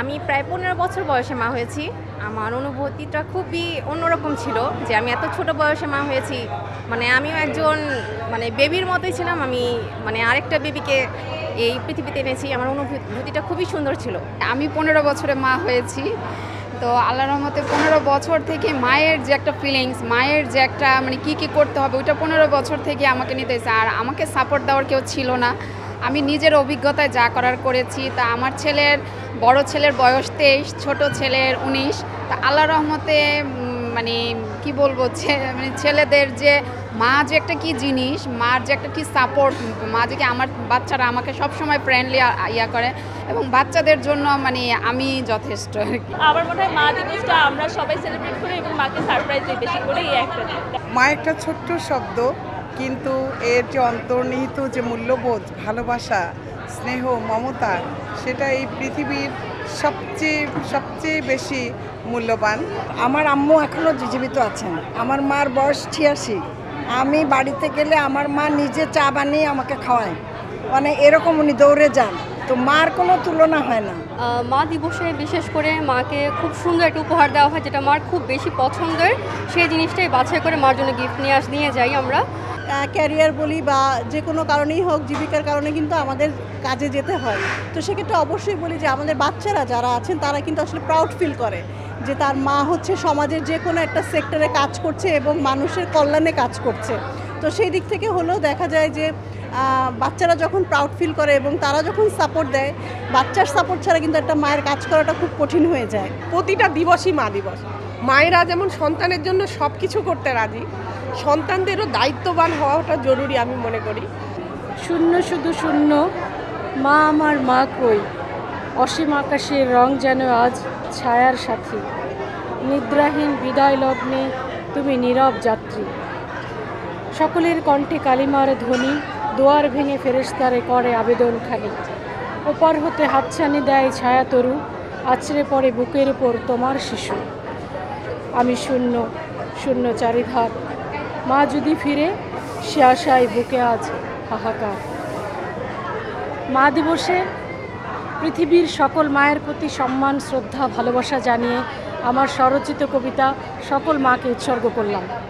আমি প্রায় ১৫ বছর বয়সে মা হয়েছি। আমার অনুভূতিটা খুবই অন্যরকম ছিল যে আমি এত ছোট বয়সে মা হয়েছি। মানে আমিও একজন বেবির মতোই ছিলাম। আমি আরেকটা বেবিকে এই পৃথিবীতে এনেছি। আমার অনুভূতিটা খুবই সুন্দর ছিল। আমি ১৫ বছরে মা হয়েছি। তো আল্লাহর রহমতে ১৫ বছর থেকে মায়ের যে একটা ফিলিংস, মায়ের যে একটা কী করতে হবে ওইটা 15 বছর থেকে আমাকে নিতে হয়েছে। আর আমাকে সাপোর্ট দেওয়ার কেউ ছিল না। আমি নিজের অভিজ্ঞতায় যা করার করেছি। তা আমার বড় ছেলের বয়স 23, ছোট ছেলের 19। তা আল্লাহর রহমতে কি বলবো, ছেলেদের যে মা যে একটা কি জিনিস, মার যে একটা কি সাপোর্ট, মা যে কি আমার বাচ্চারা আমাকে সবসময় ফ্রেন্ডলি করে এবং বাচ্চাদের জন্য আমি যথেষ্ট আর কি। আমার মনে হয় মা দিবসটা আমরা সবাই সেলিব্রেট করি এবং মাকে সারপ্রাইজ দিই বেশি করে এই একটা দিন। মা একটা ছোট্ট শব্দ, কিন্তু এর যে অন্তর্নিহিত যে মূল্যবোধ, ভালোবাসা, স্নেহ, মমতা, সেটা এই পৃথিবীর সবচেয়ে বেশি মূল্যবান। আমার আম্মু এখনও জীবিত আছেন। আমার মার বয়স ৮৬। আমি বাড়িতে গেলে আমার মা নিজে চা বানিয়ে আমাকে খাওয়ায়, এরকম উনি দৌড়ে যান। তো মার কোনো তুলনা হয় না। মা দিবসে বিশেষ করে মাকে খুব সুন্দর একটা উপহার দেওয়া হয়, যেটা মার খুব বেশি পছন্দের। সেই জিনিসটাই বাছাই করে মার জন্য গিফট নিয়ে যাই আমরা। ক্যারিয়ার বলি বা যে কোনো কারণেই হোক, জীবিকার কারণে কিন্তু আমাদের কাজে যেতে হয়। তো সেক্ষেত্রে অবশ্যই বলি যে আমাদের বাচ্চারা যারা আছেন তারা কিন্তু আসলে প্রাউড ফিল করে যে তার মা হচ্ছে সমাজের যে কোনো একটা সেক্টরে কাজ করছে এবং মানুষের কল্যাণে কাজ করছে। তো সেই দিক থেকে হলেও দেখা যায় যে বাচ্চারা যখন প্রাউড ফিল করে এবং তারা যখন সাপোর্ট দেয়, বাচ্চার সাপোর্ট ছাড়া কিন্তু একটা মায়ের কাজ করাটা খুব কঠিন হয়ে যায়। প্রতিটা দিবসই মা দিবস। মায়েরা যেমন সন্তানের জন্য সব কিছু করতে রাজি, সন্তানদেরও দায়িত্ববান হওয়াটা জরুরি আমি মনে করি। শূন্য শুধু শূন্য, মা আমার মা কই, অসীম আকাশের রং যেন আজ ছায়ার সাথী, নিদ্রাহীন বিদায় লগ্নে তুমি নীরব যাত্রী। সকলের কণ্ঠে কালিমার ধ্বনি, দোয়ার ভেঙে ফেরেশতারে করে আবেদনখানি। ওপার হতে হাতছানি দেয় ছায়া তরু, আছড়ে পড়ে বুকের উপর তোমার শিশু। আমি শূন্য শূন্য চারিধার, মা যদি ফিরে সে আশায় বুকে আজ হাহাকার। মা দিবসে পৃথিবীর সকল মায়ের প্রতি সম্মান, শ্রদ্ধা, ভালোবাসা জানিয়ে আমার স্বরচিত কবিতা সকল মাকে উৎসর্গ করলাম।